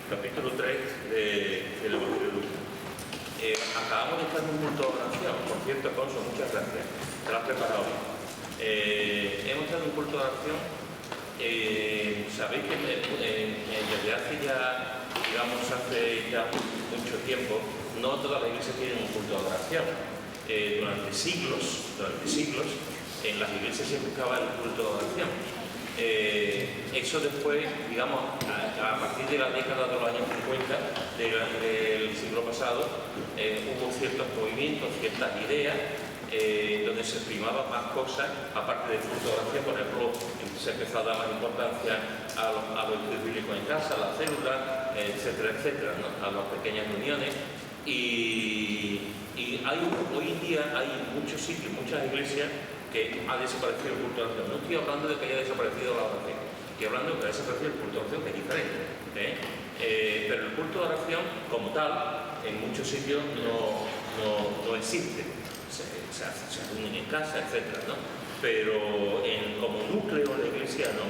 capítulo 3 del Evangelio de Lucas. Acabamos de estar en un culto de oración, por cierto, Alfonso, muchas gracias, te lo has preparado bien. Hemos estado en un culto de oración. Sabéis que desde hace ya, digamos, hace ya mucho tiempo, no todas las iglesias tienen un culto de oración. Durante siglos, en las iglesias se buscaba el culto de oración. Eso después, digamos, a partir de la década de los años 50 del siglo pasado, hubo ciertos movimientos, ciertas ideas, donde se primaban más cosas, aparte del culto de oración. Por ejemplo, se empezó a dar más importancia a los estudios bíblicos en casa, a las células, etcétera, etcétera, ¿no? A las pequeñas reuniones. Y hoy en día hay muchos sitios, muchas iglesias, que ha desaparecido el culto de oración. No estoy hablando de que haya desaparecido la oración, estoy hablando de que ha desaparecido el culto de oración, que es diferente. Pero el culto de oración, como tal, en muchos sitios no existe. Se reúnen en casa, etc., ¿no? Pero como núcleo en la iglesia no.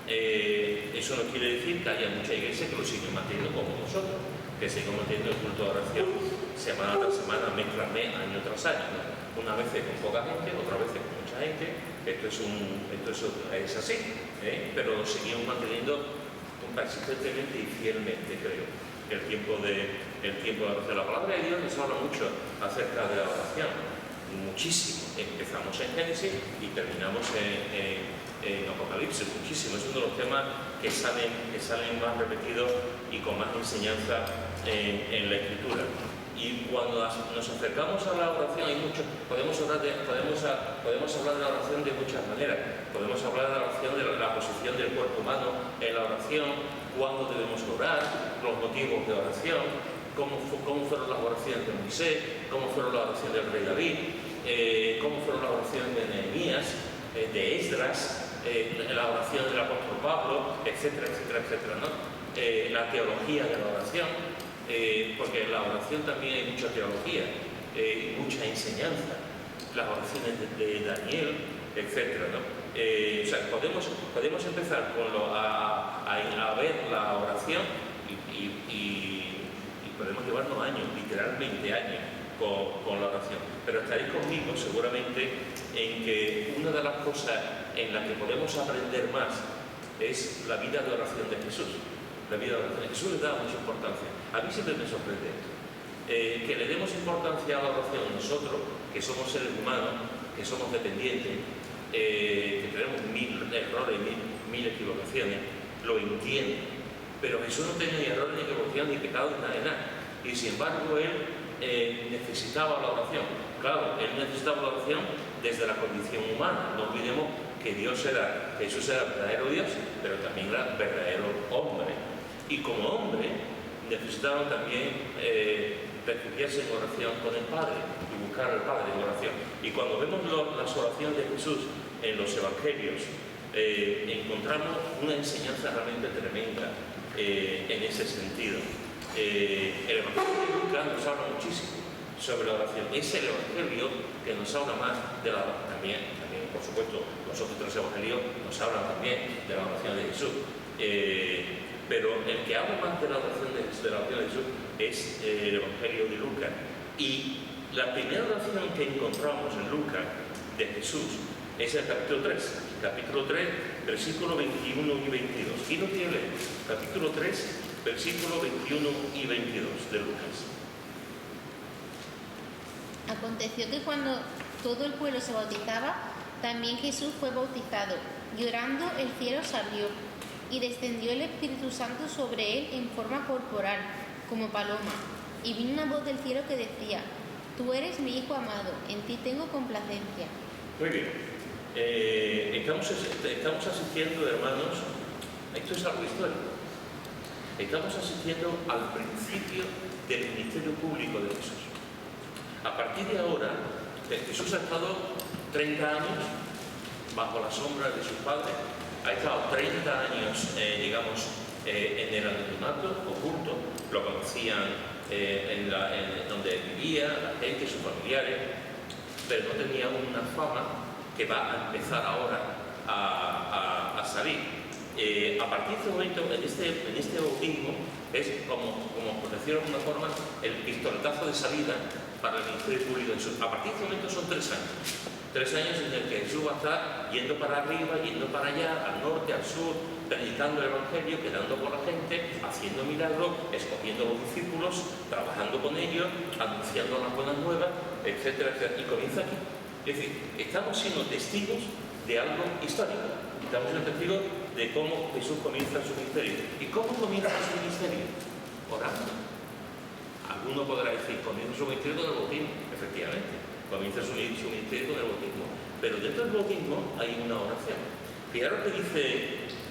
Eso no quiere decir que haya muchas iglesias que lo siguen manteniendo como nosotros, que seguimos manteniendo el culto de oración semana tras semana, mes tras mes, año tras año, ¿no? Una vez con poca gente, otra vez con mucha gente. Esto es así, pero lo seguimos manteniendo persistentemente y fielmente, creo. El tiempo de oración. La palabra de Dios nos habla mucho acerca de la oración, muchísimo. Empezamos en Génesis y terminamos en Apocalipsis, muchísimo. Es uno de los temas que salen más repetidos y con más enseñanza en la Escritura. Y cuando nos acercamos a la oración, podemos hablar de la oración de muchas maneras. Podemos hablar de la oración, de la posición del cuerpo humano en la oración, cuándo debemos orar, los motivos de oración, cómo fueron las oraciones de Moisés, cómo fueron las oraciones del rey David, cómo fueron las oraciones de Nehemías, de Esdras, la oración del apóstol Pablo, etcétera, etcétera, etcétera, ¿no? La teología de la oración. Porque en la oración también hay mucha teología y mucha enseñanza, las oraciones de Daniel, etc., ¿no? O sea, podemos empezar a ver la oración y podemos llevarnos años, literalmente años, con la oración. Pero estaréis conmigo seguramente en que una de las cosas en las que podemos aprender más es la vida de oración de Jesús. La vida de oración. Jesús le da mucha importancia. A mí siempre me sorprende esto. Que le demos importancia a la oración nosotros, que somos seres humanos, que somos dependientes, que tenemos mil errores, mil equivocaciones, lo entiendo. Pero Jesús no tenía ni errores, ni equivocaciones, ni pecados, ni nada de nada. Y sin embargo, él necesitaba la oración. Claro, él necesitaba la oración desde la condición humana. No olvidemos que Jesús era verdadero Dios, pero también era verdadero hombre. Y como hombre necesitaban también refugiarse en oración con el Padre y buscar al Padre en oración. Y cuando vemos las oraciones de Jesús en los evangelios, encontramos una enseñanza realmente tremenda en ese sentido. El evangelio de Lucas nos habla muchísimo sobre la oración. Es el evangelio que nos habla más de la oración. También, por supuesto, los otros tres evangelios nos hablan también de la oración de Jesús. Pero el que habla más de la oración de Jesús es el Evangelio de Lucas. Y la primera oración que encontramos en Lucas de Jesús es el capítulo 3, versículos 21 y 22. ¿Quién lo tiene leer? Capítulo 3, versículos 21 y 22 de Lucas. Aconteció que cuando todo el pueblo se bautizaba, también Jesús fue bautizado. Llorando, el cielo se abrió, y descendió el Espíritu Santo sobre él en forma corporal, como paloma. Y vino una voz del cielo que decía: Tú eres mi Hijo amado, en ti tengo complacencia. Muy bien. Estamos asistiendo, hermanos, esto es algo histórico. Estamos asistiendo al principio del ministerio público de Jesús. A partir de ahora, Jesús ha estado 30 años bajo la sombra de sus padres. Ha estado 30 años, en el anonimato, oculto. Lo conocían donde vivía, la gente, sus familiares, pero no tenía una fama que va a empezar ahora a salir. A partir de este momento, en este bautismo es como por decirlo de alguna forma, el pistoletazo de salida para el ministerio público de Jesús. A partir de este momento son 3 años. 3 años en el que Jesús va a estar yendo para arriba, yendo para allá, al norte, al sur, predicando el Evangelio, quedando con la gente, haciendo milagros, escogiendo a los discípulos, trabajando con ellos, anunciando las buenas nuevas, etcétera, etcétera. Y comienza aquí. Es decir, estamos siendo testigos de algo histórico. Estamos siendo testigos de cómo Jesús comienza su ministerio. ¿Y cómo comienza su ministerio? Orando. Alguno podrá decir, comienza su ministerio con el bautismo. Efectivamente, comienza su ministerio con el bautismo. Pero dentro del bautismo hay una oración. Fijaros que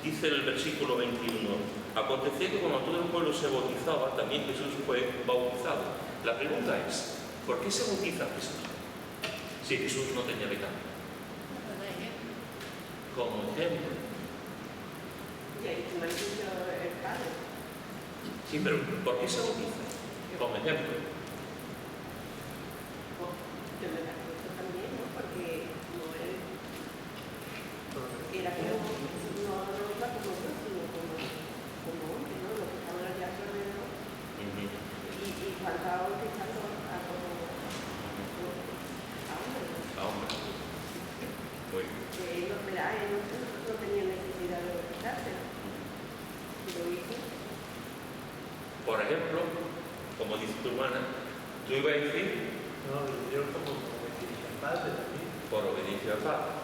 dice el versículo 21, aconteció que cuando todo el pueblo se bautizaba, también Jesús fue bautizado. La pregunta es, ¿por qué se bautiza Jesús? Si Jesús no tenía pecado. Como ejemplo. Y ahí se mantiene el Padre. Sí, pero ¿por qué se bautiza? Como ejemplo. Yo me la cuento también, ¿no? Porque no era que no iba como Dios, sino como hombre, ¿no? Los que estaban allá a su alrededor. Y faltaba bautizando a hombre. Muy bien. Él no tenía necesidad de bautizarse. Lo hizo. Por ejemplo, como dice tu hermana, tú ibas a decir. No, yo como obediencia al Padre también. Por obediencia al Padre.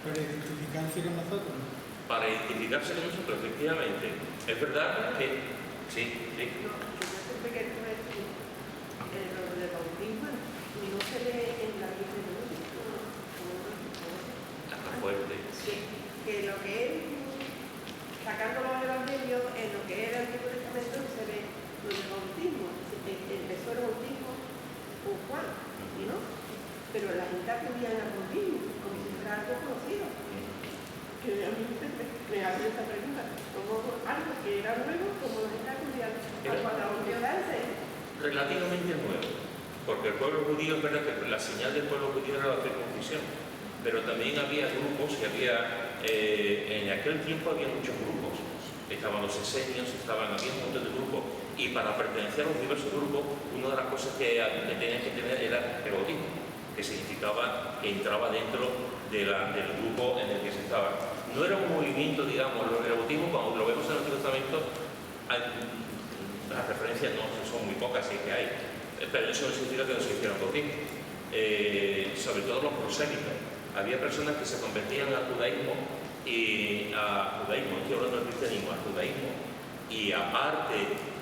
Para identificarse con nosotros. Para identificarse con nosotros, efectivamente. Es verdad que. Sí. No, yo siempre que tú decís lo del bautismo, no se ve en la Biblia de Dios. Está fuerte. Sí, que lo que es, sacando los evangelios, en lo que era el Antiguo Testamento se ve lo del bautismo. Empezó el bautismo con Juan, ¿y no? Pero la gente acudía al bautismo como si fuera algo conocido. Que a mí me hace esta pregunta, como algo que era nuevo, como la gente acudía a bautizarse. Relativamente nuevo. Porque el pueblo judío, es verdad que la señal del pueblo judío era la circuncisión. Pero también había grupos y en aquel tiempo había muchos grupos. Estaban los esenios, había un montón de grupos. Y para pertenecer a los diversos grupos, una de las cosas que tenían que tener era el bautismo, que significaba que entraba dentro del grupo en el que se estaba. No era un movimiento, digamos, el bautismo, cuando lo vemos en el Antiguo Testamento, las referencias no son muy pocas, sí que hay, pero eso no significa que no se hicieran bautismo. Sobre todo los prosélitos. Había personas que se convertían al judaísmo, estoy hablando del cristianismo, al judaísmo, y aparte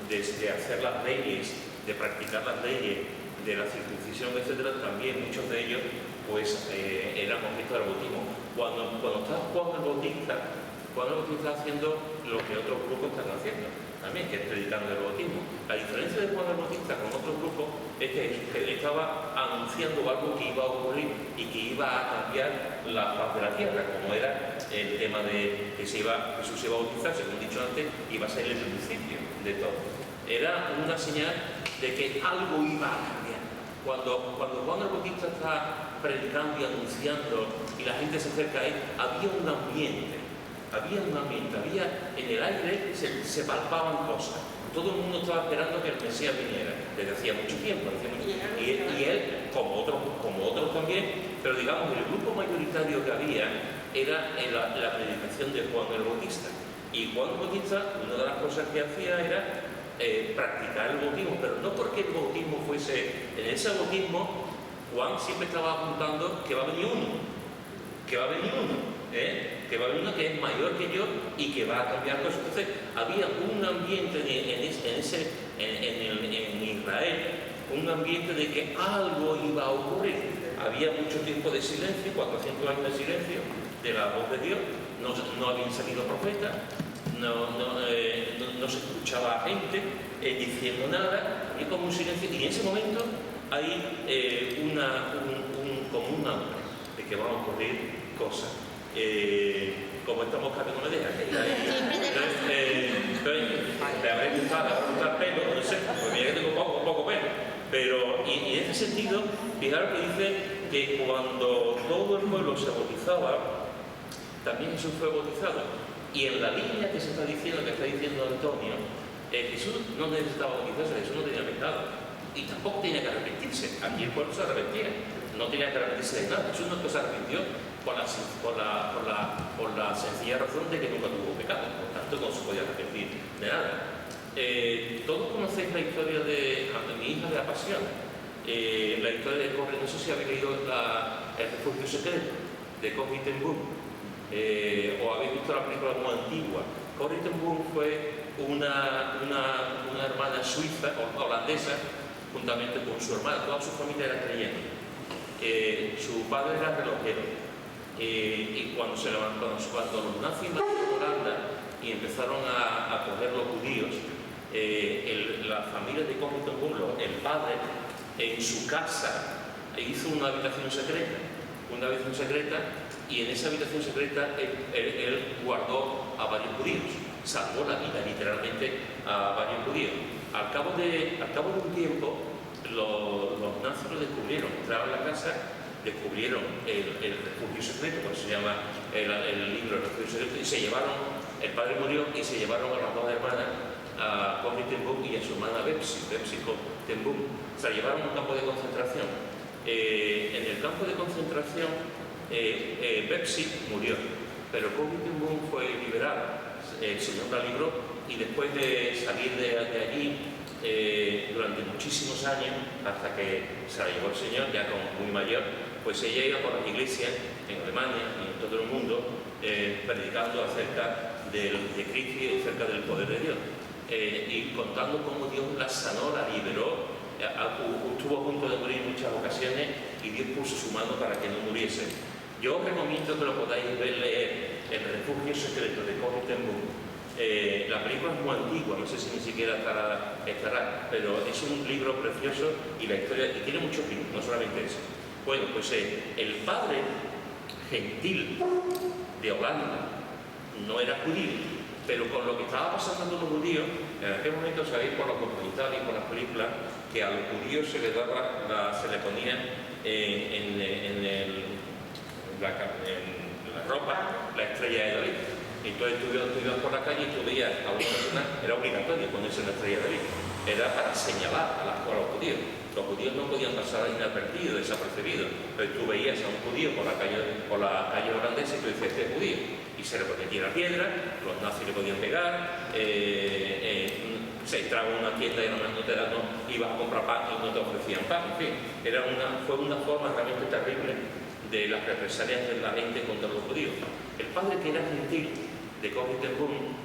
de hacer las leyes, de practicar las leyes de la circuncisión, etcétera, también muchos de ellos pues eran objeto del bautismo. Cuando está Juan el Bautista haciendo lo que otros grupos están haciendo también, que es predicando el bautismo. La diferencia de Juan el Bautista con otros grupos es que él estaba anunciando algo que iba a ocurrir y que iba a cambiar la faz de la tierra, como era el tema de que Jesús se iba a bautizar, según he dicho antes, iba a ser el principio de todo. Era una señal de que algo iba a cambiar. Cuando Juan el Bautista está predicando y anunciando y la gente se acerca a él, había un ambiente, en el aire se palpaban cosas. Todo el mundo estaba esperando que el Mesías viniera, desde hacía mucho tiempo. Y él, como otros también, pero digamos, el grupo mayoritario que había era la predicación de Juan el Bautista. Y Juan el Bautista, una de las cosas que hacía era practicar el bautismo, pero no porque el bautismo fuese. En ese bautismo, Juan siempre estaba apuntando que va a venir uno, que va a venir uno que es mayor que yo y que va a cambiar cosas. Entonces, había un ambiente en Israel, un ambiente de que algo iba a ocurrir. Había mucho tiempo de silencio, 400 años de silencio de la voz de Dios, no habían salido profetas, no se escuchaba a gente diciendo nada, había como un silencio, y en ese momento hay como un hambre de que van a ocurrir cosas. Como esta mosca que no me deja, le habré gustado pelo, no sé, porque mira que tengo poco pelo, pero y en ese sentido, fijaros que dice que cuando todo el pueblo se bautizaba, también Jesús fue bautizado. Y en la línea que está diciendo Antonio, Jesús no necesitaba bautizarse, Jesús no tenía pecado y tampoco tenía que arrepentirse. Aquí el pueblo se arrepentía, no tenía que arrepentirse de nada. Jesús no se arrepintió por la sencilla razón de que nunca tuvo pecado, por tanto no se podía arrepentir de nada. Todos conocéis la historia de mi hija de la pasión, la historia de Corrie. No sé si habéis leído El refugio secreto de Corrie ten Boom, o habéis visto la película como antigua. Corrie ten Boom fue una hermana suiza o holandesa, juntamente con su hermana. Toda su familia era creyente. Su padre era relojero, y cuando los nazis invadieron Holanda y empezaron a coger los judíos, la familia de Corrie ten Boom, el padre, en su casa hizo una habitación secreta, y en esa habitación secreta él guardó a varios judíos, salvó la vida literalmente a varios judíos. Al cabo de un tiempo, los nazis lo descubrieron, entraron a la casa, descubrieron el refugio secreto, por eso se llama el libro El refugio secreto, y se llevaron, el padre murió y se llevaron a las dos hermanas, a Corrie ten Boom y a su hermana Betsy ten Boom. Se la llevaron a un campo de concentración. En el campo de concentración, Betsy murió, pero Corrie ten Boom fue liberada. El Señor la libró, y después de salir de allí durante muchísimos años, hasta que se la llevó el Señor, ya como muy mayor, pues ella iba por las iglesias en Alemania y en todo el mundo predicando acerca de Cristo y acerca del poder de Dios, y contando cómo Dios la sanó, la liberó. Estuvo a punto de morir en muchas ocasiones y Dios puso su mano para que no muriese. Yo os recomiendo que lo podáis leer, El refugio secreto de Corrie ten Boom. La película es muy antigua, no sé si ni siquiera estará, pero es un libro precioso, y la historia, y tiene muchos libros, no solamente eso. Bueno, pues el padre gentil de Holanda no era judío, pero con lo que estaba pasando con los judíos, en aquel momento sabéis por los documentales y por las películas que a los judíos se les ponía en la ropa la estrella de David. Entonces tú ibas por la calle y tú veías a una persona, era obligatorio ponerse la estrella de David, era para señalar a los judíos. Los judíos no podían pasar inadvertidos, desapercibidos. Entonces tú veías a un judío por la calle holandesa y tú decías, este es judío, y se le ponía la piedra, los nazis le podían pegar, se entraba en una tienda y no ibas a comprar pan y no te ofrecían pan. En fin, fue una forma realmente terrible de las represalias de la gente contra los judíos. El padre, que era gentil, de Corrie ten Boom,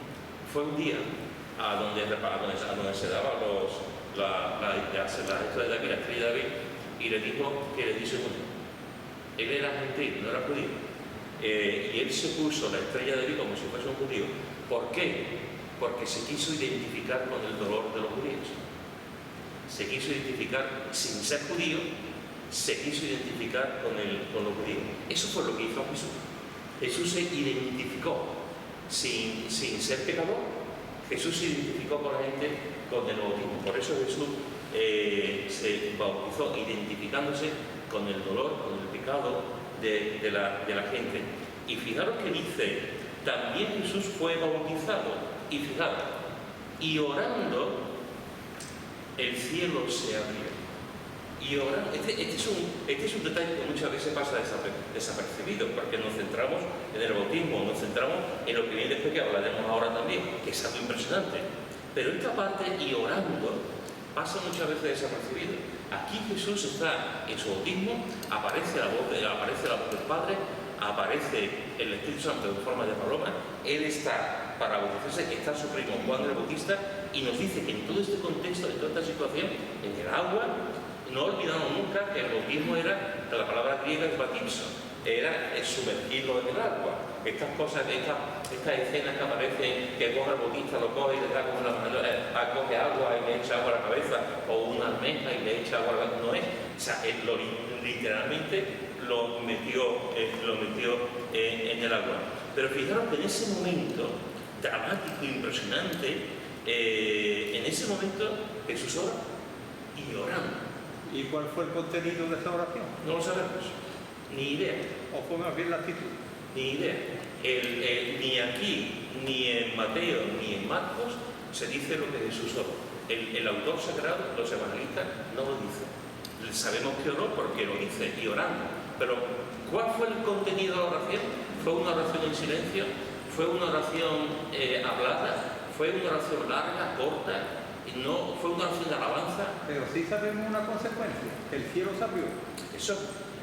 fue un día a donde se daba la estrella de David, y le dijo que le dice uno. Él era gentil, no era judío, y él se puso la estrella de David como si fuese un judío. ¿Por qué? Porque se quiso identificar con el dolor de los judíos. Se quiso identificar, sin ser judío, se quiso identificar con los judíos. Eso fue lo que hizo Jesús. Jesús se identificó sin ser pecador. Jesús se identificó con la gente con el bautismo. Por eso Jesús se bautizó identificándose con el dolor, con el pecado de la gente. Y fijaros que dice, también Jesús fue bautizado. Y fijaros, y orando, el cielo se abrió. Y ahora, este es un detalle que muchas veces pasa desapercibido, porque nos centramos en el bautismo, nos centramos en lo que viene después, que hablaremos ahora también, que es algo impresionante. Pero esta parte, y orando, pasa muchas veces desapercibido. Aquí Jesús está en su bautismo, aparece la voz del Padre, aparece el Espíritu Santo en forma de paloma. Él está para bautizarse, está su primo Juan el Bautista, y nos dice que en todo este contexto, en toda esta situación, en el agua, no olvidamos nunca que el bautismo era, la palabra griega es baptizo, era sumergirlo en el agua. Estas cosas, estas escenas que aparecen, que coge el bautista, lo coge y le da con la mano, coge agua y le echa agua a la cabeza, o una almeja y le echa agua a la cabeza, no es. O sea, él literalmente lo metió en el agua. Pero fijaros que en ese momento dramático, impresionante, en ese momento Jesús ora y orando. ¿Y cuál fue el contenido de esa oración? No lo sabemos, ni idea. ¿O fue más bien la actitud? Ni idea. Ni aquí, ni en Mateo, ni en Marcos se dice lo que Jesús oró. El autor sagrado, los evangelistas, no lo dice. Sabemos que oró porque lo dice, y orando. Pero, ¿cuál fue el contenido de la oración? ¿Fue una oración en silencio? ¿Fue una oración hablada? ¿Fue una oración larga, corta? ¿No fue una oración de alabanza? Pero sí sabemos una consecuencia, que el cielo se abrió. Eso,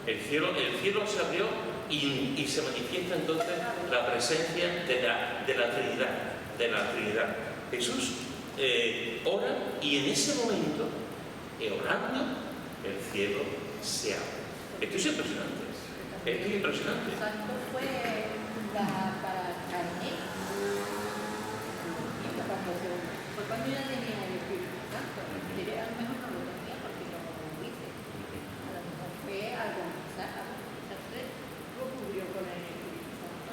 el cielo se abrió y se manifiesta entonces la presencia de la Trinidad. Jesús ora y en ese momento, orando, el cielo se abre. Esto es impresionante. Esto es impresionante. Santo fue para Carmen. Fue cuando ya tenía el Espíritu Santo. A lo mejor no lo tenía porque no lo dice. A lo mejor fue algo más. Lo cubrió con el Espíritu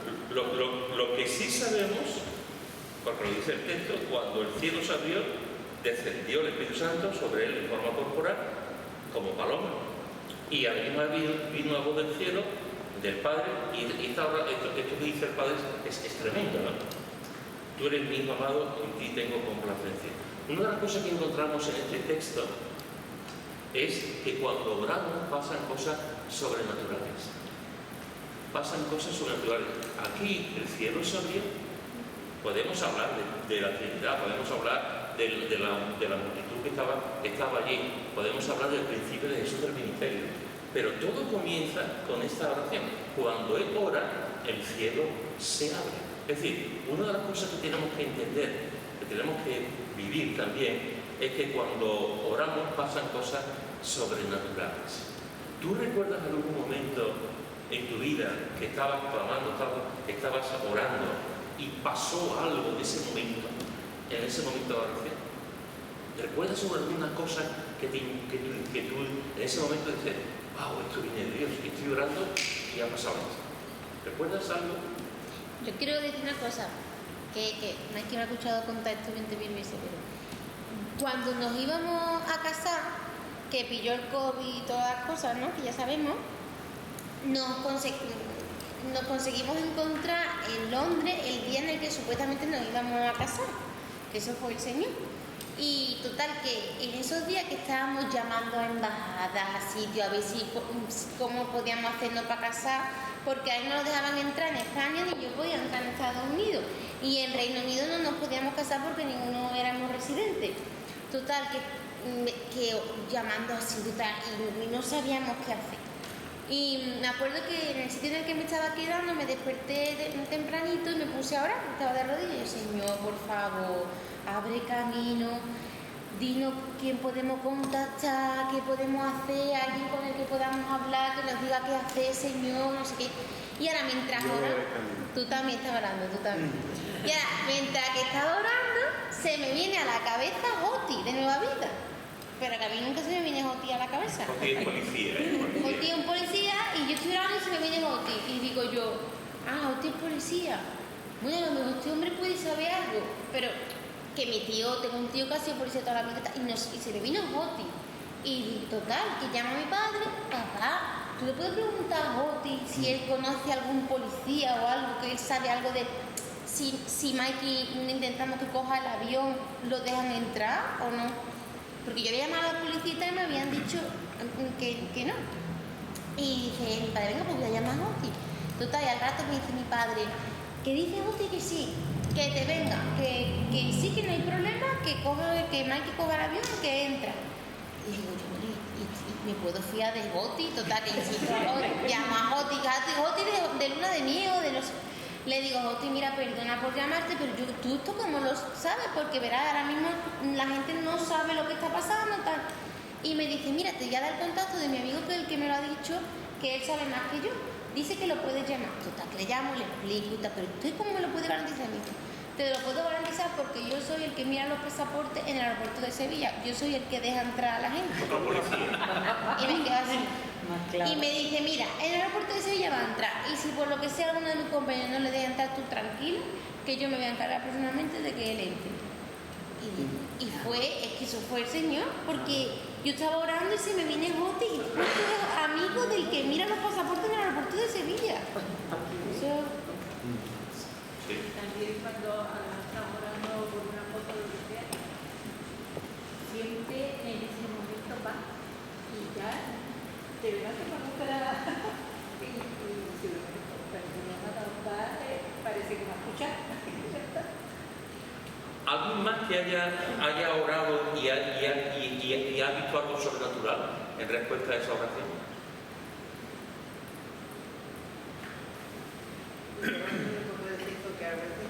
Santo. Lo que sí sabemos, porque lo dice el texto, cuando el cielo se abrió, descendió el Espíritu Santo sobre él en forma corporal, como paloma. Y a la misma vez vino la voz del cielo, del Padre, y esto que dice el Padre es tremendo, ¿no? Tú eres mi hijo amado, en ti tengo complacencia. Una de las cosas que encontramos en este texto es que cuando oramos pasan cosas sobrenaturales. Pasan cosas sobrenaturales. Aquí el cielo se abrió. Podemos hablar de la Trinidad, podemos hablar de la multitud que estaba allí, podemos hablar del principio de Jesús del ministerio, pero todo comienza con esta oración. Cuando Él ora, el cielo se abre. Es decir, una de las cosas que tenemos que entender, que tenemos que vivir también, es que cuando oramos pasan cosas sobrenaturales. ¿Tú recuerdas algún momento en tu vida que estabas clamando, estabas orando y pasó algo en ese momento de oración? ¿Recuerdas sobre alguna cosa que tú en ese momento dices, wow, esto viene de Dios, que estoy orando y ha pasado esto? ¿Recuerdas algo? Yo quiero decir una cosa, que no es que me ha escuchado contar esto 20.000 veces, pero cuando nos íbamos a casar, que pilló el COVID y todas las cosas, ¿no?, que ya sabemos, nos conseguimos encontrar en Londres el día en el que supuestamente nos íbamos a casar, que eso fue el Señor. Y total, que en esos días que estábamos llamando a embajadas, a sitios, a ver cómo podíamos hacernos para casar, porque ahí no nos dejaban entrar en España ni yo podía entrar en Estados Unidos. Y en Reino Unido no nos podíamos casar porque ninguno éramos residentes. Total, que llamando así, total, y no sabíamos qué hacer. Y me acuerdo que en el sitio en el que me estaba quedando me desperté tempranito y me puse a orar, estaba de rodillas y yo, Señor, por favor, abre camino, dinos quién podemos contactar, qué podemos hacer, alguien con el que podamos hablar, que nos diga qué hacer, Señor, no sé qué. Y ahora mientras oraba, tú también estás orando, tú también. Y ahora, mientras que estaba orando, se me viene a la cabeza Joti de Nueva Vida. Pero que a mí nunca se me viene Joti a la cabeza. Joti es policía, Joti es un policía y yo estoy orando y se me viene Joti. Y digo yo, Joti es policía. Bueno, a lo mejor este hombre puede saber algo. Pero que mi tío, tengo un tío que ha sido policía toda la vida y se le vino Joti. Y total, que llama a mi padre, papá, tú le puedes preguntar a Joti si él conoce a algún policía o algo, que él sabe algo de si Mikey, intentando que coja el avión, lo dejan entrar o no. Porque yo había llamado a la policía y me habían dicho que no. Y dije, mi padre, venga, pues voy a llamar a Joti. Total, y al rato me dice mi padre, que dice Joti que sí, que te venga, que sí, que no hay problema, que Mikey coja el avión, que entra. Y digo, y me puedo fiar de Joti, total, que insisto, llamo a Joti de luna de miel o de los... Le digo, Joti, mira, perdona por llamarte, pero tú esto como lo sabes, porque verás, ahora mismo la gente no sabe lo que está pasando, tal. Y me dice, mira, te voy a dar el contacto de mi amigo, que es el que me lo ha dicho, que él sabe más que yo. Dice que lo puedes llamar. Total, que le llamo, le explico y tal, pero ¿usted cómo me lo puede garantizar a mí? Te lo puedo garantizar porque yo soy el que mira los pasaportes en el aeropuerto de Sevilla. Yo soy el que deja entrar a la gente. Otro policía. Y me queda así. Claro. Y me dice, mira, en el aeropuerto de Sevilla va a entrar. Y si por lo que sea alguno de mis compañeros no le deja entrar, tú tranquilo, que yo me voy a encargar personalmente de que él entre. Y es que eso fue el Señor, porque yo estaba orando y se me viene Joti, y tú eres amigo del que mira los pasaportes en el aeropuerto de Sevilla. Eso... Sí. También cuando estamos orando por una cosa o lo que sea, siempre en ese momento va y ya de verdad que cuando fuera y si lo personas a trabajar parece que va a escuchar. ¿Alguien más que haya orado y ha visto algo sobrenatural en respuesta a esa oración? Yo no puedo decir porque a veces,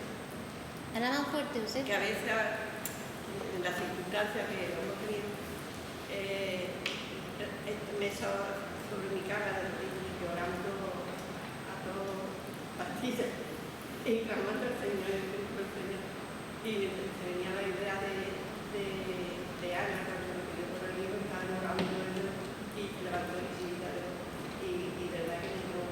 Habla más fuerte, usted. en las circunstancias que hemos tenido, me sobre mi cara llorando a todos pastillas y clamando al Señor, el Señor. Y se venía la idea de Ana, cuando me pidió por el libro, estaba llorando y levantó la chiquita y de verdad que no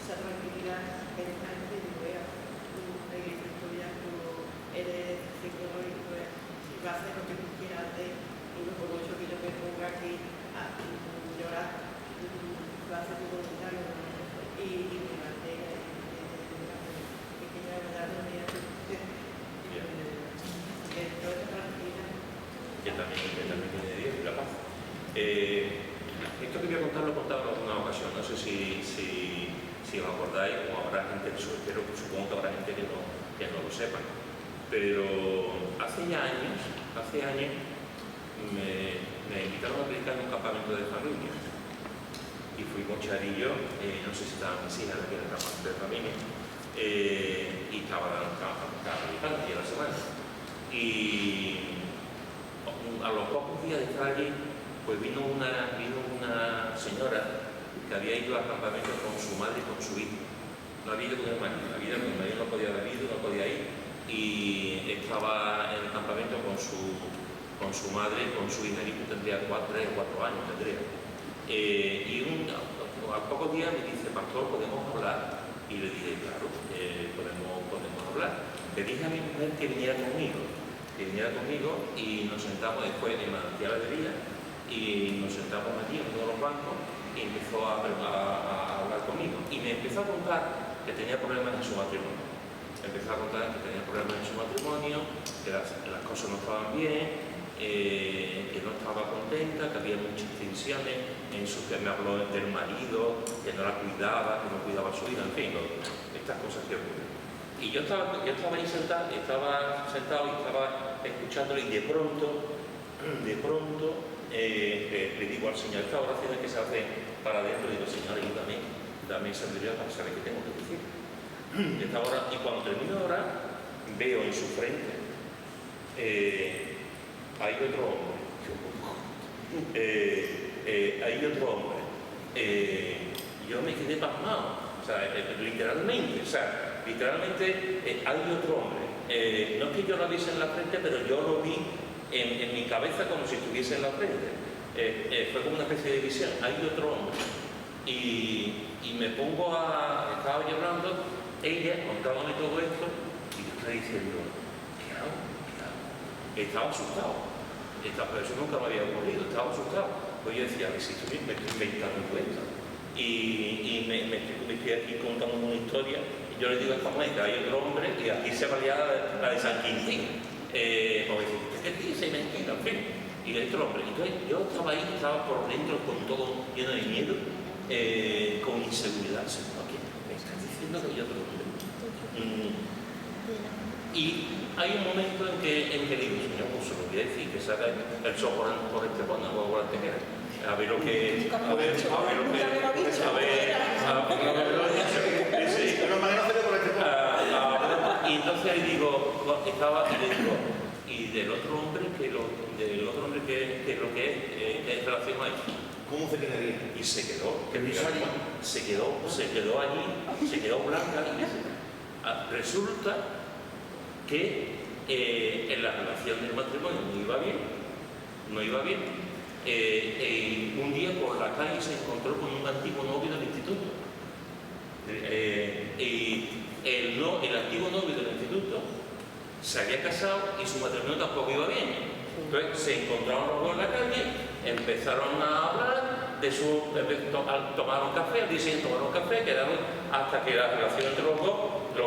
esa tranquilidad pensante y digo, vea, la iglesia tuya, como eres psicológico, si vas a hacer lo que tú quieras hacer, y no por mucho que yo me ponga aquí a llorar, va a ser tu voluntad, y me levanté pequeña verdad no me Que también viene de Dios y la paz. Esto que voy a contar lo he contado en alguna ocasión, no sé si os acordáis, o habrá gente, supongo que habrá gente que no lo sepa, pero hace años me invitaron a predicar en un campamento de familia y fuimos Charillo, no sé si estaban mis hijas aquí en el campamento de familia, y estaba predicando aquí a la semana. Y a los pocos días de estar allí, pues vino una señora que había ido al campamento con su madre y con su hijo. No había ido con el marido, no podía haber ido, no podía ir, y estaba en el campamento con su madre y con su hijo. El hijo tendría 3 o 4 años, tendría. A pocos días me dice, pastor, ¿podemos hablar? Y le dije, claro, podemos hablar. Le dije a mi mujer que viniera conmigo y nos sentamos después en Manantiales de Vida y nos sentamos allí en todos los bancos y empezó a hablar conmigo y me empezó a contar que tenía problemas en su matrimonio. Que las cosas no estaban bien, que no estaba contenta, que había muchas tensiones, que me habló del marido, que no la cuidaba, que no cuidaba a su hija, en fin, estas cosas que ocurren. Y yo estaba ahí sentado y estaba escuchándolo y de pronto le digo al Señor, estas oraciones que se hacen para adentro, digo, Señor, ayúdame, dame sabiduría para saber qué tengo que decir. Y cuando termino de orar, veo en su frente, hay otro hombre. Yo me quedé pasmado, o sea, literalmente, hay otro hombre. No es que yo lo viese en la frente, pero yo lo vi en mi cabeza como si estuviese en la frente. Fue como una especie de visión, hay otro hombre. Y me pongo estaba yo hablando, ella contándome todo esto, y yo estaba diciendo, ¿qué hago? Estaba asustado. Pero eso nunca me había ocurrido, estaba asustado. Pues yo decía, me estoy inventando un cuento. Y me estoy aquí contando una historia, y yo le digo a esta mujer, hay otro hombre, y aquí se valía la de San Quintín. Porque dice, ¿qué dice? Mentira, en fin. Y el otro hombre. Entonces yo estaba ahí, estaba por dentro con todo lleno de miedo, con inseguridad. ¿Qué me estás diciendo que hay otro hombre? Y hay un momento en que digo, Señor, pues se lo voy a decir, que saca el socorro por este fondo, no voy a tener. A ver lo que. Y entonces ahí digo, y del otro hombre que es lo que es relación a eso. ¿Cómo se quedaría? Y se quedó allí, se quedó blanca y dice, resulta que en la relación del matrimonio no iba bien. Un día por la calle se encontró con un antiguo novio del instituto. Y el antiguo novio del instituto se había casado y su matrimonio tampoco iba bien. Entonces se encontraron los dos en la calle, empezaron a hablar tomaron café, al día siguiente tomaron café, quedaron hasta que la relación entre los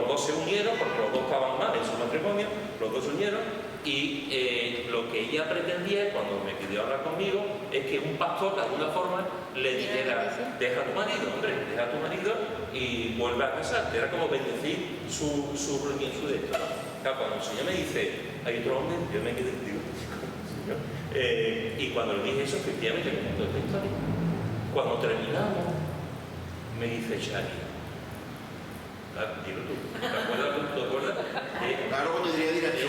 dos se unieron, porque los dos estaban mal en su matrimonio, los dos se unieron, y lo que ella pretendía cuando me pidió hablar conmigo es que un pastor de alguna forma le dijera: deja a tu marido, hombre, deja a tu marido y vuelve a casarte. Era como bendecir su reunión, su de esto. Claro, cuando el Señor me dice: hay otro hombre, yo me quedé, digo, Señor. Y cuando le dije eso, efectivamente me contó esta historia. Cuando terminamos, me dice Shari, dilo tú, ¿te acuerdas? Claro, cuando diría, este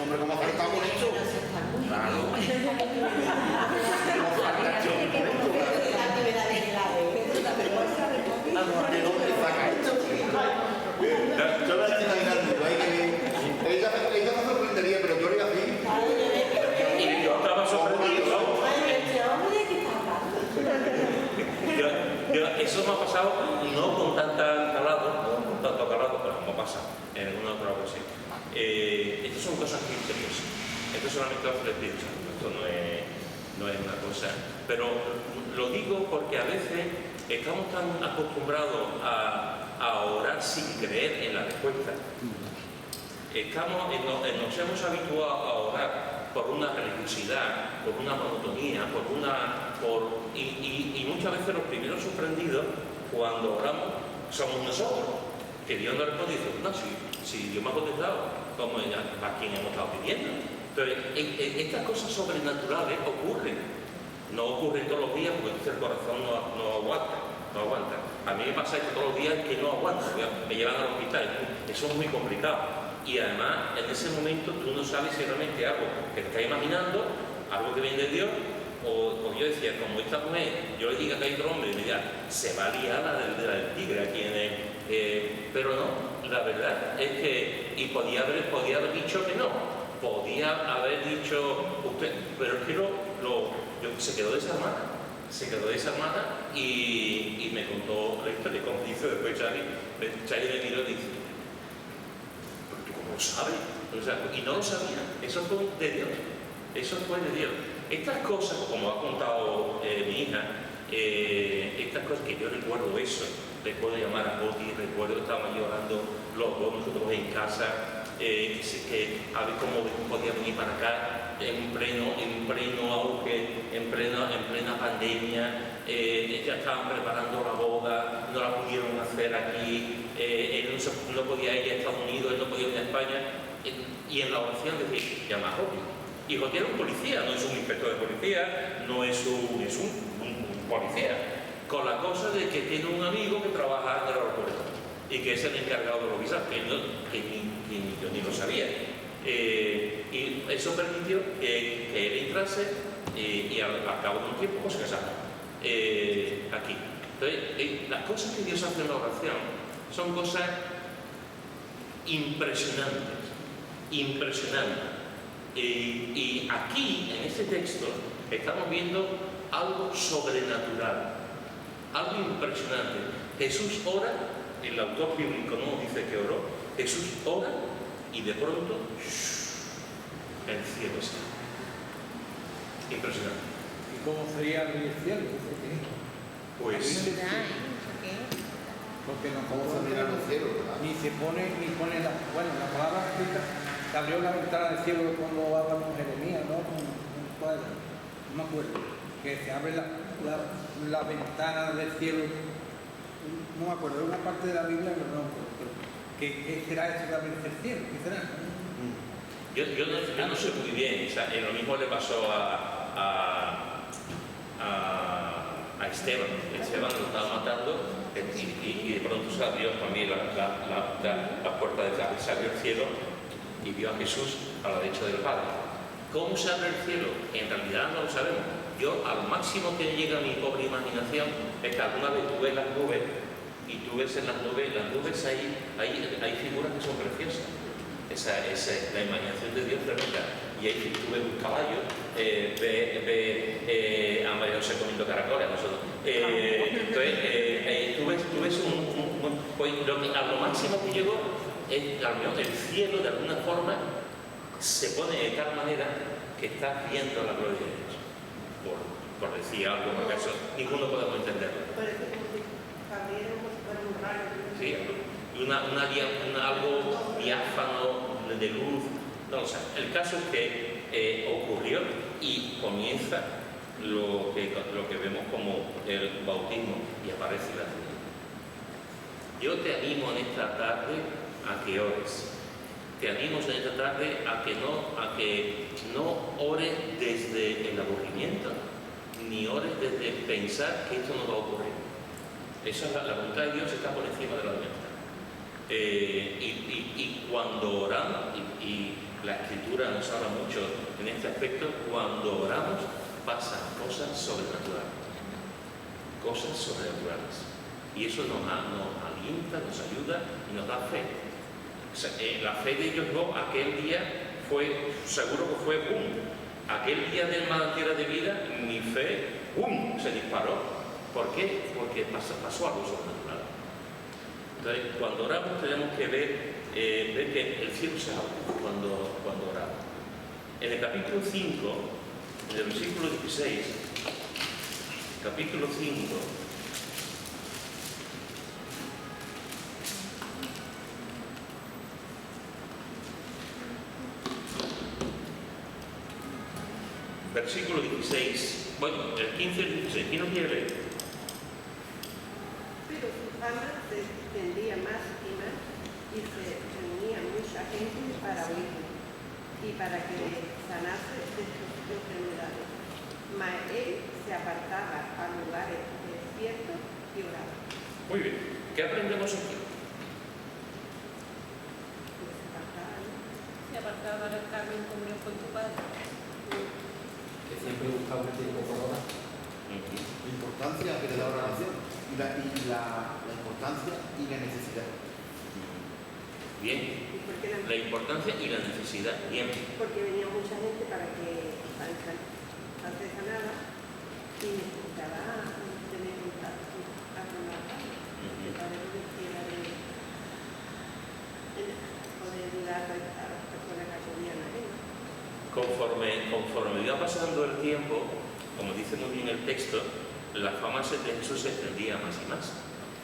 hombre, ¿cómo ha faltado con esto? Claro. ¿Cómo falta este hombre con esto? ¿De dónde saca esto? Yo la estoy imaginando, ella se sorprendería, pero yo le iba a decir. Y yo estaba sorprendido, ¿no? Eso me ha pasado no con tanto calado, pero me ha pasado en alguna otra ocasión. Estas son cosas misteriosas. Esto solamente hace el Espíritu Santo. Esto no es una cosa. Pero lo digo porque a veces estamos tan acostumbrados a orar sin creer en la respuesta. Nos hemos habituado a orar por una religiosidad, por una monotonía, y muchas veces los primeros sorprendidos cuando oramos somos nosotros, que Dios nos responde y dice: no, si Dios me ha contestado, como a quien hemos estado pidiendo. Entonces, estas cosas sobrenaturales ocurren, no ocurren todos los días, porque entonces el corazón no aguanta. A mí me pasa esto todos los días, que no aguanto, me llevan al hospital, eso es muy complicado. Y además, en ese momento tú no sabes si realmente algo que te estás imaginando, algo que viene de Dios, o yo decía, como esta mujer, yo le diga que hay otro hombre, y me diga, se va a liar la del tigre aquí en el... pero no, la verdad es que, y podía haber dicho que no, podía haber dicho usted, pero es que se quedó desarmada y me contó la historia, como dice después Charlie me miró y dice: lo sabe, y no lo sabía, eso fue de Dios. Estas cosas, como ha contado mi hija, estas cosas que yo recuerdo recuerdo llamar a Boti, recuerdo que estábamos llorando los dos nosotros en casa, que a ver cómo podía venir para acá en pleno auge, en plena pandemia. Ya estaban preparando la boda, no la pudieron hacer aquí, él no podía ir a Estados Unidos, él no podía ir a España, y en la oración decía: llama a Jopi. Y Jopi era un policía, no es un inspector de policía, no es un policía, con la cosa de que tiene un amigo que trabaja en el aeropuerto y que es el encargado de los visados, que yo ni lo sabía. Y eso permitió que él entrase y al cabo de un tiempo pues se casaron aquí. Entonces, las cosas que Dios hace en la oración son cosas impresionantes. Y aquí, en este texto, estamos viendo algo sobrenatural, algo impresionante. Jesús ora, el autor bíblico no dice que oró, Jesús ora y de pronto el cielo está. Impresionante. ¿Y cómo sería el cielo? Pues... porque no ¿Cómo se mira el cielo? ni pone la palabra escrita, se abrió la ventana del cielo cuando hablamos de Jeremías, ¿no? No me acuerdo, que se abre la ventana del cielo, no me acuerdo, es una parte de la Biblia, pero no me acuerdo. ¿Qué será eso de abrirse el cielo? ¿Qué será? Yo no sé muy bien, o sea, lo mismo le pasó a Esteban. Esteban lo estaba matando y de pronto se abrió también la puerta de atrás, se abrió el cielo y vio a Jesús a la derecha del Padre. ¿Cómo se abre el cielo? En realidad no lo sabemos. Yo, al máximo que llega mi pobre imaginación, es que alguna vez tú ves las nubes y tú ves en las nubes hay figuras que son preciosas. Esa es la imaginación de Dios tremenda. Y ahí tú ves un caballo, a María José comiendo caracoles a nosotros. Entonces, tú ves pues a lo máximo que llegó es el cielo, de alguna forma, se pone de tal manera que estás viendo la gloria de Dios. por decir algo, porque eso ninguno podemos entenderlo. Parece como si abriera como si fuera un rayo. Sí, algo diáfano de luz, no lo sé. El caso es que ocurrió y comienza lo que vemos como el bautismo y aparece la Trinidad. Yo te animo en esta tarde a que ores. Te animo en esta tarde a que no ores desde el aburrimiento, ni ores desde pensar que esto no va a ocurrir. Esa es la voluntad de Dios, está por encima de la nuestra. Y cuando oramos, y la Escritura nos habla mucho en este aspecto, cuando oramos pasan cosas sobrenaturales. Cosas sobrenaturales. Y eso nos alienta, nos ayuda y nos da fe. La fe de ellos dos aquel día fue, seguro que fue boom. Aquel día del manantial de vida, mi fe, boom, se disparó. ¿Por qué? Porque pasó algo sobrenatural. Entonces, cuando oramos tenemos que ver que el cielo se abre cuando oramos. En el capítulo 5, en el versículo 16, capítulo 5, versículo 16, bueno, el 15 y el 16, ¿quién lo quiere leer? Pero su fama se extendía más y más y se reunía mucha gente para oírlo y para que le sanase de sus enfermedades. Mas él se apartaba a lugares desiertos y oraba. Muy bien, ¿qué aprendemos aquí? Pues se apartaba, ¿no? Se apartaba para estar en comunión con tu padre. Que siempre buscaba un tiempo por orar. La importancia que le da la oración y la importancia y la necesidad. Bien, ¿Y por qué la importancia y la necesidad. Bien, Porque venía mucha gente para ser sanada y necesitaba tener contacto con la padre. Para que pudiera poder ayudar a las personas que acudían a él. conforme iba pasando el tiempo, como dice muy bien el texto, la fama de Jesús se extendía más y más.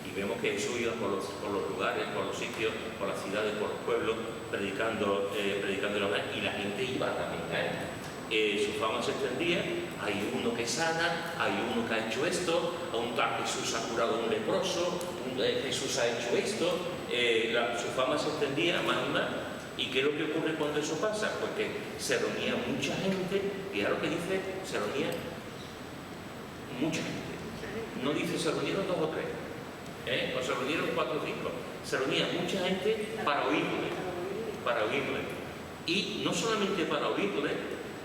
Y vemos que Jesús iba por los lugares, por los sitios, por las ciudades, por los pueblos, predicando el Evangelio, y la gente iba también a él. Su fama se extendía, hay uno que sana, hay uno que ha hecho esto, un tal Jesús ha curado a un leproso, Jesús ha hecho esto, su fama se extendía más y más. ¿Y qué es lo que ocurre cuando eso pasa? Porque se reunía mucha gente, y ahora lo que dice, se reunía mucha gente. No dice se reunieron 2 o 3, o se reunieron 4 o 5, se reunía mucha gente para oírle. Y no solamente para oírle,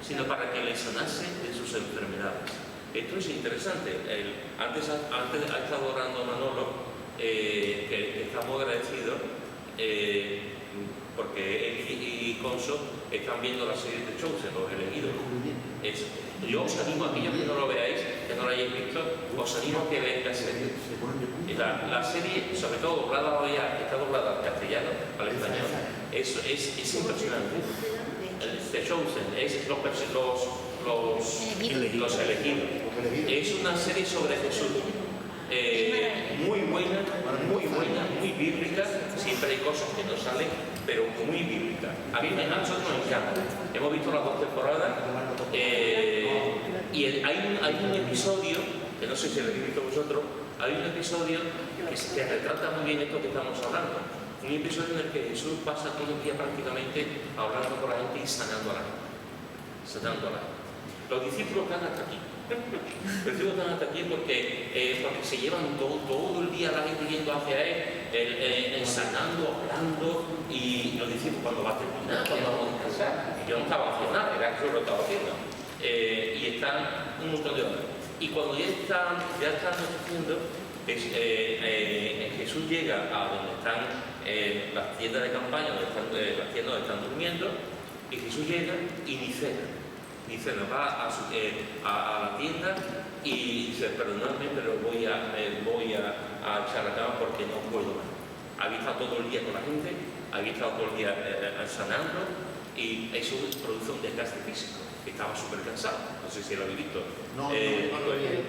sino para que le sanase de sus enfermedades. Esto es interesante. Antes ha estado orando Manolo, que estamos agradecidos, porque él y Conso están viendo la serie de Chosen, los elegidos. Yo os animo a aquellos que no lo veáis, que no lo hayáis visto, os animo a que veáis la serie. La serie, sobre todo doblada hoy, está doblada al castellano, al español, es impresionante. The Chosen es los elegidos. Es una serie sobre Jesús. Muy buena, muy bíblica. Siempre hay cosas que no salen, pero muy bíblica. A nosotros nos encanta. Hemos visto las 2 temporadas y hay un episodio, que no sé si lo habéis visto vosotros, hay un episodio que retrata muy bien esto que estamos hablando. Un episodio en el que Jesús pasa todo el día prácticamente hablando con la gente y sanando a la gente. Los discípulos están hasta aquí. Los discípulos están hasta aquí porque se llevan todo el día la gente yendo hacia él, sanando, hablando, y los discípulos cuando va a terminar, cuando vamos a descansar. Yo no estaba haciendo nada, era Jesús lo estaba haciendo. Y están un montón de horas. Y cuando ya están haciendo, Jesús llega a donde están las tiendas de campaña, las tiendas donde están durmiendo, y Jesús llega y ni cena. Va a la tienda y dice, perdonadme, pero voy a echar la cama porque no puedo más. Había estado todo el día con la gente, había estado todo el día sanando, y eso produce un desgaste físico. Estaba súper cansado, no sé si lo habéis visto. No, no lo vi.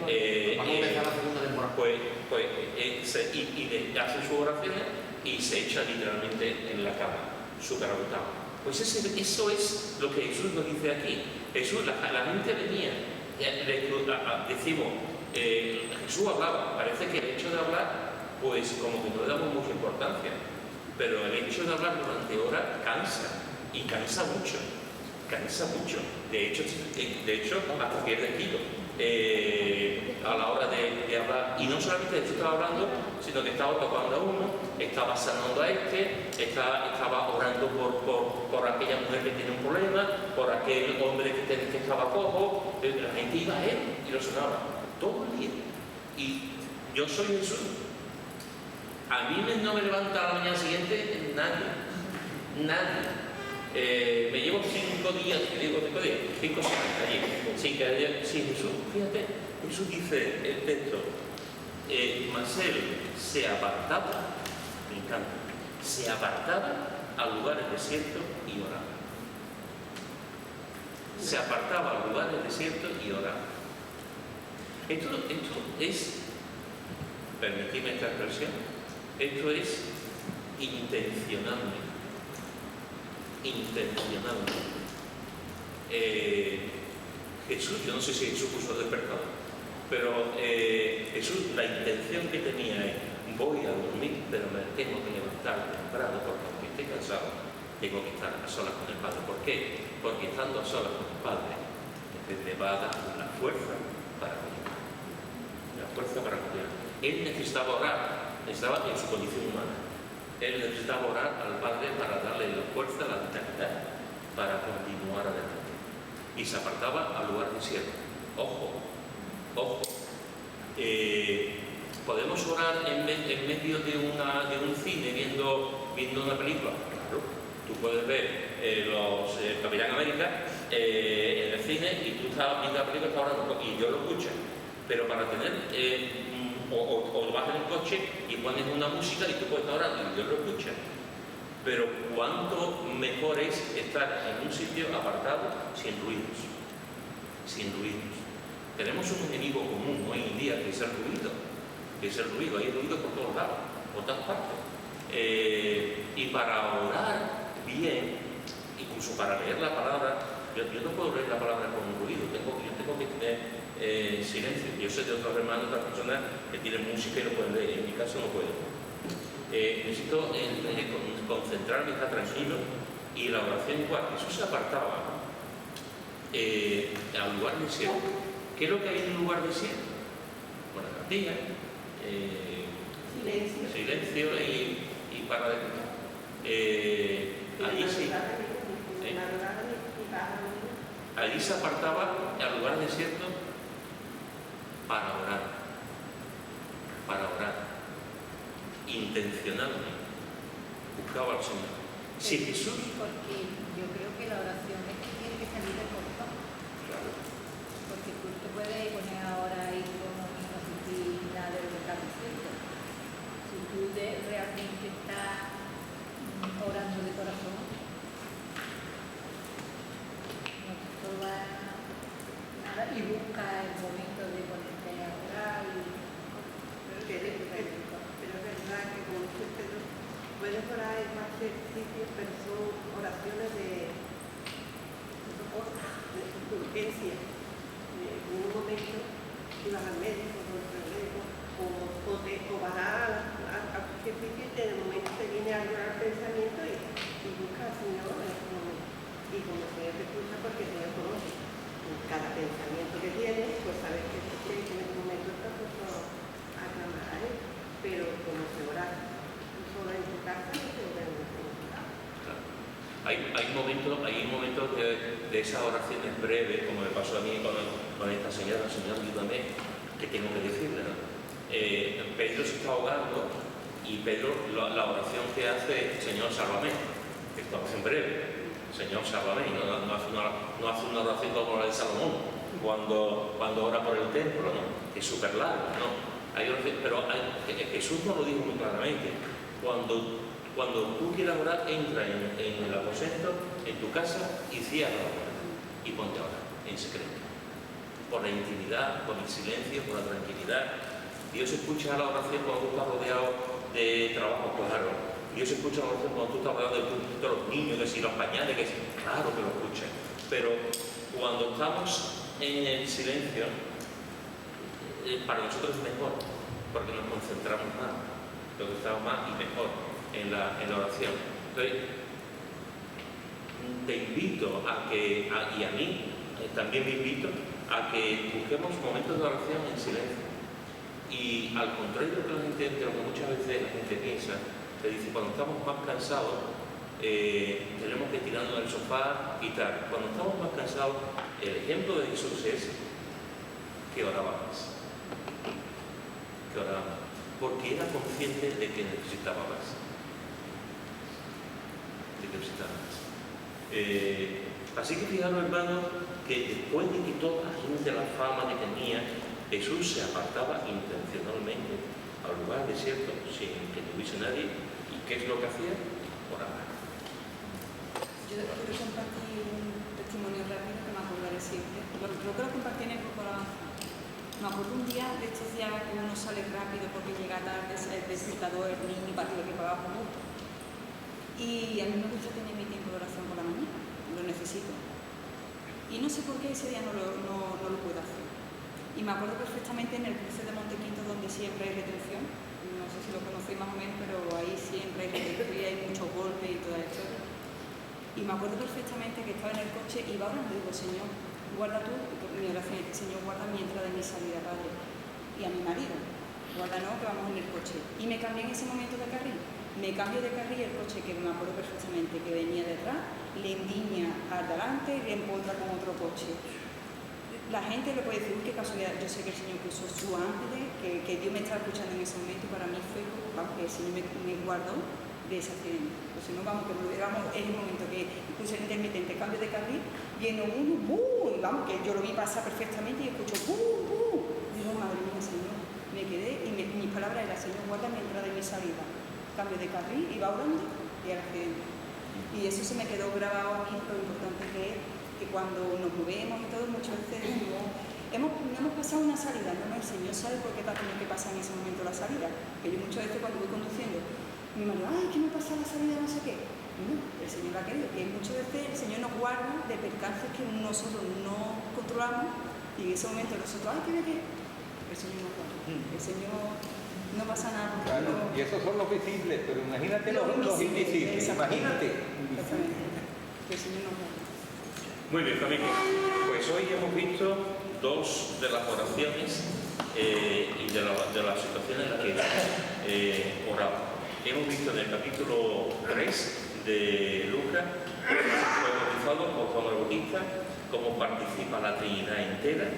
Vamos a empezar la segunda temporada. Hace sus oraciones y se echa literalmente en la cama, súper agotado. Pues eso es lo que Jesús nos dice aquí. Jesús, la gente venía, decimos, Jesús hablaba, parece que el hecho de hablar, pues como que no le damos mucha importancia, pero el hecho de hablar durante horas cansa, y cansa mucho. De hecho hasta pierde kilos a la hora de hablar. Y no solamente de esto estaba hablando, sino que estaba tocando a uno, estaba sanando a estaba orando por aquella mujer que tiene un problema, por aquel hombre que estaba cojo. La gente iba a él y lo sonaba todo el día. Y yo soy Jesús. A mí no me levanta a la mañana siguiente nadie. Me llevo 5 días, 5 semanas allí, sin Jesús, fíjate, Jesús dice el texto, mas él se apartaba, me encanta, se apartaba a lugares desiertos y oraba. Se apartaba a lugares desiertos y oraba. Esto es, permitidme esta expresión, esto es intencionalmente. Jesús, yo no sé si Jesús puso el despertador, pero Jesús, la intención que tenía es: voy a dormir, pero me tengo que levantar temprano, porque aunque esté cansado, tengo que estar a solas con el Padre. ¿Por qué? Porque estando a solas con el Padre, me va a dar la fuerza para continuar. Él necesitaba orar, estaba en su condición humana. Él necesitaba orar al Padre para darle la fuerza, la vitalidad para continuar adelante. Y se apartaba al lugar desierto. Ojo. ¿Podemos orar en medio de un cine viendo una película? Claro. Tú puedes ver los Capitán América en el cine y tú estás viendo la película, estás orando y Dios lo escucha. Pero para tener... O vas en el coche y pones una música y tú puedes estar orando y Dios lo escucha. Pero cuánto mejor es estar en un sitio apartado, sin ruidos. Tenemos un enemigo común hoy en día, que es el ruido. Hay ruido por todos lados, por todas partes. Y para orar bien, incluso para leer la palabra, yo no puedo leer la palabra con ruido, yo tengo que tener silencio. Yo sé de otros hermanos, otras personas que tienen música y lo pueden leer, en mi caso no puedo. Necesito concentrarme, estar tranquilo, y la oración igual. Jesús se apartaba al lugar desierto. ¿Qué es lo que hay en un lugar desierto? Bueno, cartilla, silencio y para de contar. Allí se apartaba al lugar desierto para orar, intencionalmente, buscaba al Señor. Si Jesús... Porque yo creo que la oración es que tiene que salir del corazón. Claro. Porque tú te puedes poner ahora ahí como una disciplina de lo que estás diciendo. Si tú realmente estás orando de corazón, no te va nada y busca el momento de ponerte a orar Pero es verdad que, como dice Pedro, puedes orar en cualquier sitio, pero son oraciones de urgencia. En un momento tú vas al médico, o vas a cualquier sitio y en el momento te viene algo al pensamiento y buscas al Señor en ese momento. Y como el Señor te escucha, porque el Señor conoce cada pensamiento que tienes, pues sabes que en ese momento estás puesto a clamar a Él. Pero como se ora solo en tu casa, no se ora en tu casa. Claro. Hay momentos de esas oraciones breves, como me pasó a mí con esta señora: Señor, ayúdame, que tengo que decirle, ¿no? Pedro se está ahogando y Pedro, la oración que hace es: Señor, sálvame. Esta oración breve: Señor, sálvame. No hace una oración como la de Salomón cuando ora por el templo, ¿no? Que es súper larga, ¿no? Pero Jesús nos lo dijo muy claramente: cuando Cuando tú quieras orar, entra en el aposento, en tu casa, y cierra la puerta. Y ponte a orar, en secreto. Por la intimidad, por el silencio, por la tranquilidad. Dios escucha la oración cuando tú estás rodeado de trabajo, claro. Dios escucha la oración cuando tú estás rodeado de los niños, que si los pañales, que si... Claro que lo escucha. Pero cuando estamos en el silencio, para nosotros es mejor, porque nos concentramos más, lo que estamos más y mejor en la oración. Entonces, te invito a que, y a mí también me invito a que busquemos momentos de oración en silencio. Y al contrario de lo que muchas veces la gente piensa, te dice, cuando estamos más cansados, tenemos que tirarnos del sofá y tal. Cuando estamos más cansados, el ejemplo de Jesús es que oraba más. Que oraba más. Porque era consciente de que necesitaba más. Así que fijaros, hermanos, que después de que toda la gente, la fama que tenía, Jesús se apartaba intencionalmente al lugar desierto sin que tuviese nadie. ¿Y qué es lo que hacía? Oraba. Yo quiero compartir un testimonio rápido que me acordaré siempre. Creo que lo compartí en el grupo de Alabanza. Me acuerdo un día de estos días que uno sale rápido porque llega tarde, el despertador, el niño, para que va abajo mucho. Y a mí me gusta tener mi tiempo de oración por la mañana, lo necesito. Y no sé por qué ese día no lo puedo hacer. Y me acuerdo perfectamente en el cruce de Montequinto, donde siempre hay retención. No sé si lo conocéis más o menos, pero ahí siempre hay retención y hay muchos golpes y toda esto. Y me acuerdo perfectamente que estaba en el coche y iba orando y digo, Señor, guarda tú, mi oración es, Señor, guarda mi entrada y mi salida, Padre. Y a mi marido, guárdanos que vamos en el coche. Y me cambié en ese momento de carril. Me cambio de carril y el coche, que me acuerdo perfectamente, que venía detrás, le endiña al delante y le empotra con otro coche. La gente le puede decir, uy, qué casualidad. Yo sé que el Señor puso su ángel, que Dios me estaba escuchando en ese momento, y para mí fue, vamos, que el Señor me guardó de ese accidente. Pues si no, vamos, que vamos, es el momento que puse el intermitente, cambio de carril, viene uno, ¡bum! Y vamos, que yo lo vi pasar perfectamente y escucho, ¡bum! ¡Bum! Digo, madre mía, Señor. Me quedé y mis palabras eran, Señor, guarda mi entrada y mi salida. Cambio de carril, iba orando y el accidente. Y eso se me quedó grabado a mí, lo importante que es que cuando nos movemos y todo, muchas veces no hemos pasado una salida, no, el Señor sabe por qué te ha tenido que pasar en ese momento la salida. Que yo muchas veces cuando voy conduciendo, mi marido, ay, ¿qué me pasa la salida? No sé qué. No, el Señor ha querido, que muchas veces el Señor nos guarda de percances que nosotros no controlamos y en ese momento nosotros, ay, ¿qué ve qué? El Señor nos guarda. El Señor no pasa nada. Claro, y esos son los visibles, pero imagínate los invisibles. Imagínate. Exactamente. El Señor nos guarda. Muy bien, familia. Pues hoy hemos visto dos de las oraciones y de las situaciones en las que oraba. Hemos visto en el capítulo 3 de Lucas fue bautizado por Juan el Bautista, cómo participa la Trinidad entera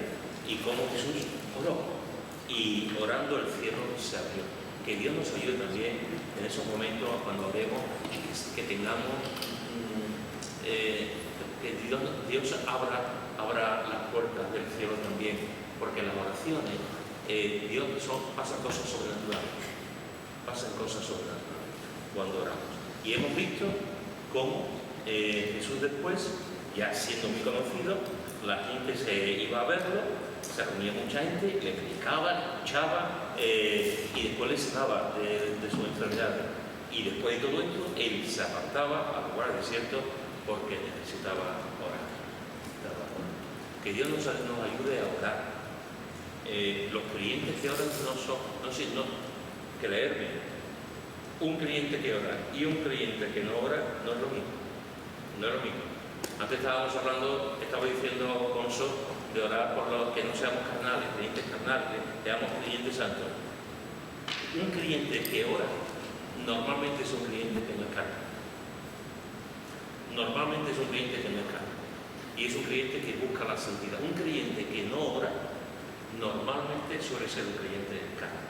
y cómo Jesús oró. Y orando el cielo se abrió. Que Dios nos ayude también en esos momentos cuando oremos, que tengamos que Dios abra las puertas del cielo también, porque en las oraciones pasan cosas sobrenaturales, cuando oramos. Y hemos visto cómo Jesús después, ya siendo muy conocido, la gente se iba a verlo, se reunía mucha gente, le predicaba, le escuchaba y después le sanaba de sus enfermedades. Y después de todo esto, él se apartaba al lugar desierto porque necesitaba orar. Que Dios nos ayude a orar. Los creyentes que oran no creerme. Un creyente que ora y un creyente que no ora no es lo mismo. No es lo mismo. Antes estaba diciendo Conso de orar por los que no seamos carnales, creyentes carnales, seamos creyentes santos. Un creyente que ora normalmente es un creyente que no es carnal. Normalmente es un creyente que no es carnal. Y es un creyente que busca la santidad. Un creyente que no ora normalmente suele ser un creyente carnal.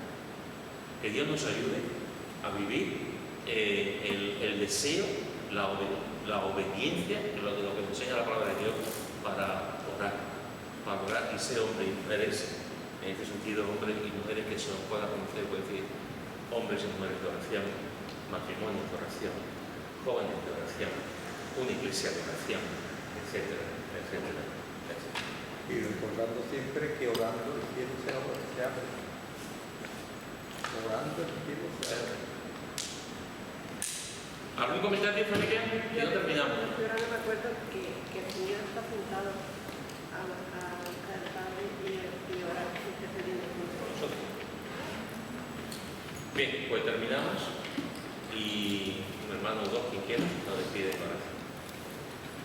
Que Dios nos ayude a vivir el deseo, la obediencia, que es lo que nos enseña la palabra de Dios, para orar y ser hombres y mujeres, en este sentido hombres y mujeres que se nos pueda conocer, puede decir, hombres y mujeres de oración, matrimonios de oración, jóvenes de oración, una iglesia de oración, etcétera, etcétera, etcétera. Y recordando siempre que orando el cielo se abre. Orando el cielo se abre. ¿Algún comentario, familia? Y no terminamos. Yo ahora me acuerdo que el Señor está apuntado al Padre y ahora intercediendo con nosotros. Bien, pues terminamos y